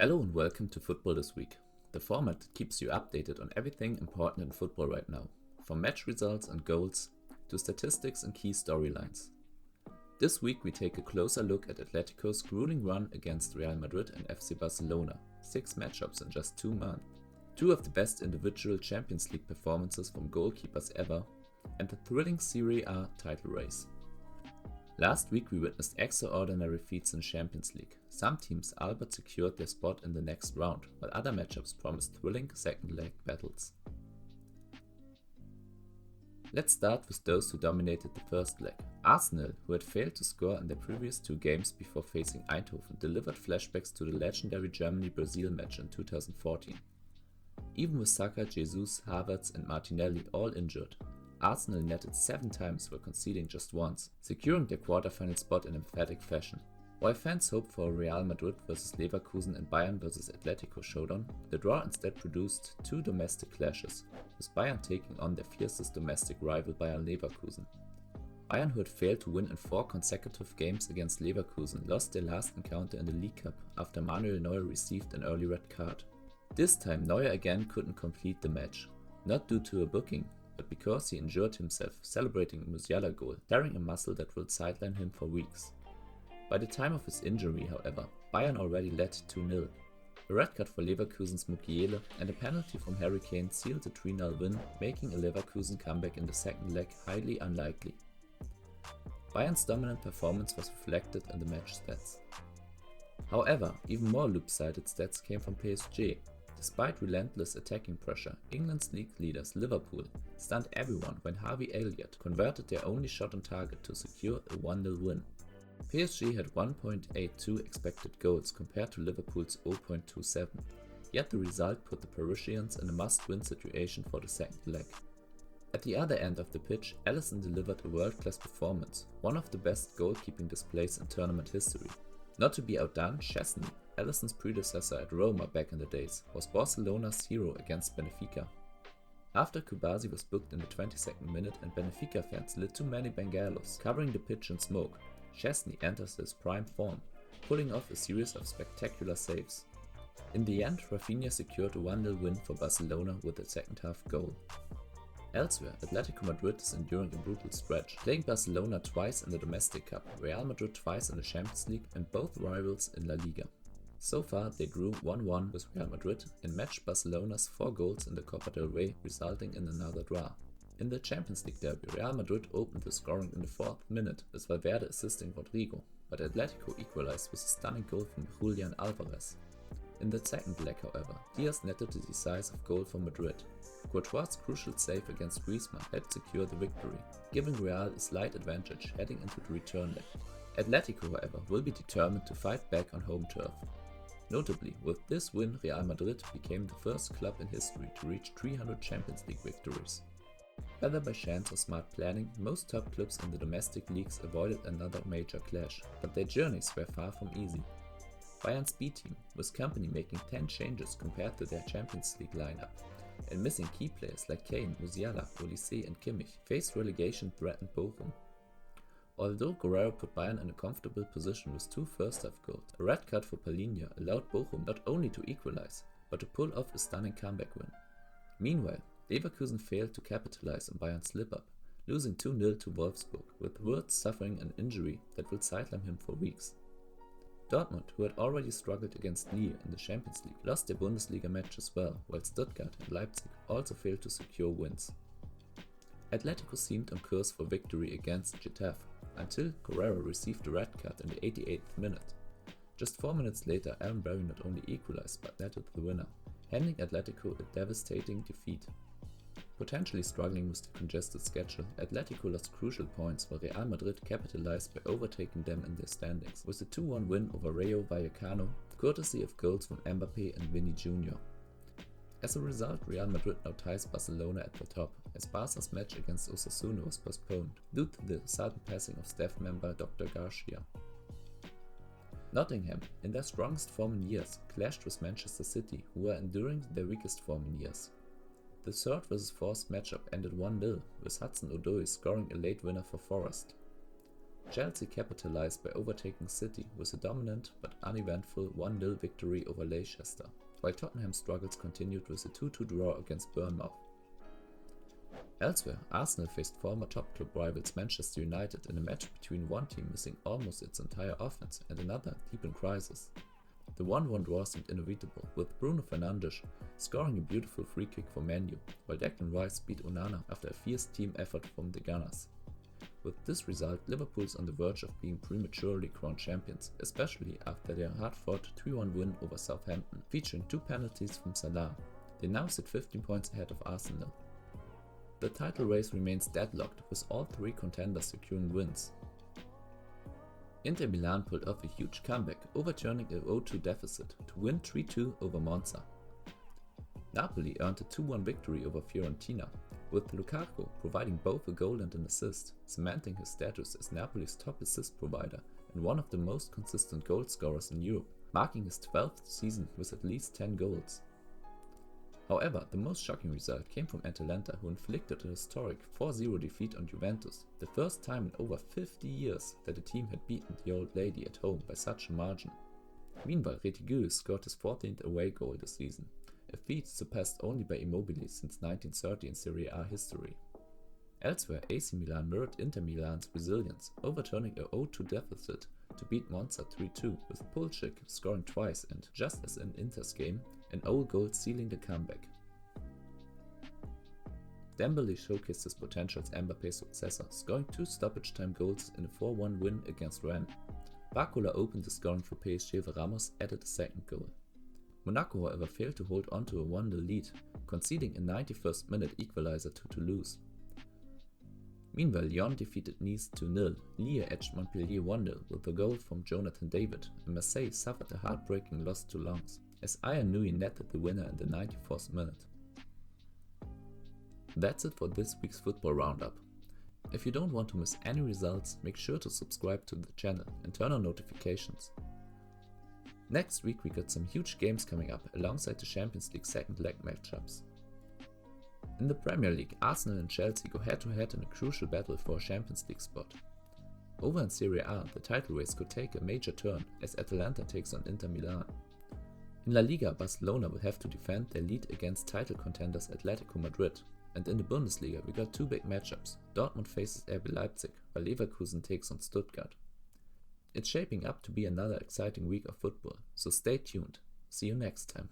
Hello and welcome to Football This Week, the format that keeps you updated on everything important in football right now, from match results and goals to statistics and key storylines. This week we take a closer look at Atletico's grueling run against Real Madrid and FC Barcelona, 6 matchups in just 2 months, 2 of the best individual Champions League performances from goalkeepers ever, and the thrilling Serie A title race. Last week we witnessed extraordinary feats in Champions League. Some teams all but secured their spot in the next round, while other matchups promised thrilling second leg battles. Let's start with those who dominated the first leg. Arsenal, who had failed to score in their previous 2 games before facing Eindhoven, delivered flashbacks to the legendary Germany-Brazil match in 2014. Even with Saka, Jesus, Havertz and Martinelli all injured, Arsenal netted 7 times while conceding just once, securing their quarter-final spot in emphatic fashion. While fans hoped for a Real Madrid vs Leverkusen and Bayern vs Atletico showdown, the draw instead produced 2 domestic clashes, with Bayern taking on their fiercest domestic rival Bayer Leverkusen. Bayern, who had failed to win in 4 consecutive games against Leverkusen, lost their last encounter in the League Cup after Manuel Neuer received an early red card. This time Neuer again couldn't complete the match, not due to a booking, but because he injured himself celebrating a Musiala goal, tearing a muscle that will sideline him for weeks. By the time of his injury, however, Bayern already led 2-0. A red card for Leverkusen's Musiala and a penalty from Harry Kane sealed the 3-0 win, making a Leverkusen comeback in the second leg highly unlikely. Bayern's dominant performance was reflected in the match stats. However, even more loop-sided stats came from PSG. Despite relentless attacking pressure, England's league leaders Liverpool stunned everyone when Harvey Elliott converted their only shot on target to secure a 1-0 win. PSG had 1.82 expected goals compared to Liverpool's 0.27, yet the result put the Parisians in a must-win situation for the second leg. At the other end of the pitch, Alisson delivered a world-class performance, one of the best goalkeeping displays in tournament history. Not to be outdone, Szczęsny, Alisson's predecessor at Roma back in the days, was Barcelona's hero against Benfica. After Kubasi was booked in the 22nd minute and Benfica fans lit too many bengalos, covering the pitch in smoke, Szczęsny enters his prime form, pulling off a series of spectacular saves. In the end, Rafinha secured a 1-0 win for Barcelona with a second half goal. Elsewhere, Atletico Madrid is enduring a brutal stretch, playing Barcelona twice in the Domestic Cup, Real Madrid twice in the Champions League and both rivals in La Liga. So far, they drew 1-1 with Real Madrid and matched Barcelona's 4 goals in the Copa del Rey, resulting in another draw. In the Champions League derby, Real Madrid opened the scoring in the 4th minute, with Valverde assisting Rodrigo, but Atletico equalized with a stunning goal from Julian Alvarez. In the second leg, however, Diaz netted the decisive goal for Madrid. Courtois' crucial save against Griezmann helped secure the victory, giving Real a slight advantage heading into the return leg. Atletico, however, will be determined to fight back on home turf. Notably, with this win, Real Madrid became the first club in history to reach 300 Champions League victories. Whether by chance or smart planning, most top clubs in the domestic leagues avoided another major clash, but their journeys were far from easy. Bayern's B team, with company making 10 changes compared to their Champions League lineup, and missing key players like Kane, Musiala, Olise and Kimmich, faced relegation-threatened Bochum. Although Guerrero put Bayern in a comfortable position with 2 first-half goals, a red card for Palhinha allowed Bochum not only to equalize, but to pull off a stunning comeback win. Meanwhile, Leverkusen failed to capitalize on Bayern's slip-up, losing 2-0 to Wolfsburg, with Wirtz suffering an injury that will sideline him for weeks. Dortmund, who had already struggled against Ligue in the Champions League, lost their Bundesliga match as well, while Stuttgart and Leipzig also failed to secure wins. Atletico seemed on course for victory against Getafe, until Guerrero received a red card in the 88th minute. Just 4 minutes later, Aaron Berry not only equalized but netted the winner, handing Atletico a devastating defeat. Potentially struggling with the congested schedule, Atletico lost crucial points while Real Madrid capitalized by overtaking them in their standings, with a 2-1 win over Rayo Vallecano, courtesy of goals from Mbappe and Vini Jr. As a result, Real Madrid now ties Barcelona at the top, as Barca's match against Osasuna was postponed, due to the sudden passing of staff member Dr. Garcia. Nottingham, in their strongest form in years, clashed with Manchester City, who were enduring their weakest form in years. The 3rd vs 4th matchup ended 1-0, with Hudson-Odoi scoring a late winner for Forest. Chelsea capitalized by overtaking City with a dominant but uneventful 1-0 victory over Leicester, while Tottenham's struggles continued with a 2-2 draw against Bournemouth. Elsewhere, Arsenal faced former top club rivals Manchester United in a match between one team missing almost its entire offense and another deep in crisis. The 1-1 draw seemed inevitable, with Bruno Fernandes scoring a beautiful free kick for Man U, while Declan Rice beat Onana after a fierce team effort from the Gunners. With this result, Liverpool's on the verge of being prematurely crowned champions, especially after their hard-fought 3-1 win over Southampton, featuring 2 penalties from Salah. They now sit 15 points ahead of Arsenal. The title race remains deadlocked, with all 3 contenders securing wins. Inter Milan pulled off a huge comeback, overturning a 0-2 deficit to win 3-2 over Monza. Napoli earned a 2-1 victory over Fiorentina, with Lukaku providing both a goal and an assist, cementing his status as Napoli's top assist provider and one of the most consistent goal scorers in Europe, marking his 12th season with at least 10 goals. However, the most shocking result came from Atalanta, who inflicted a historic 4-0 defeat on Juventus, the first time in over 50 years that a team had beaten the Old Lady at home by such a margin. Meanwhile, Retigui scored his 14th away goal this season, a feat surpassed only by Immobile since 1930 in Serie A history. Elsewhere, AC Milan mirrored Inter Milan's resilience, overturning a 0-2 deficit to beat Monza 3-2, with Pulisic scoring twice and, just as in Inter's game, an own goal sealing the comeback. Dembele showcased his potential as Mbappe's successor, scoring 2 stoppage time goals in a 4-1 win against Rennes. Barcola opened the scoring for PSG, while Ramos added a second goal. Monaco, however, failed to hold on to a 1-0 lead, conceding a 91st minute equalizer to Toulouse. Meanwhile, Lyon defeated Nice 2-0, Lille edged Montpellier 1-0 with a goal from Jonathan David, and Marseille suffered a heartbreaking loss to Lens, as Ayhan Nui netted the winner in the 94th minute. That's it for this week's football roundup. If you don't want to miss any results, make sure to subscribe to the channel and turn on notifications. Next week we got some huge games coming up alongside the Champions League second leg matchups. In the Premier League, Arsenal and Chelsea go head to head in a crucial battle for a Champions League spot. Over in Serie A, the title race could take a major turn as Atalanta takes on Inter Milan. In La Liga, Barcelona will have to defend their lead against title contenders Atletico Madrid, and in the Bundesliga we got 2 big matchups. Dortmund faces RB Leipzig, while Leverkusen takes on Stuttgart. It's shaping up to be another exciting week of football, so stay tuned. See you next time.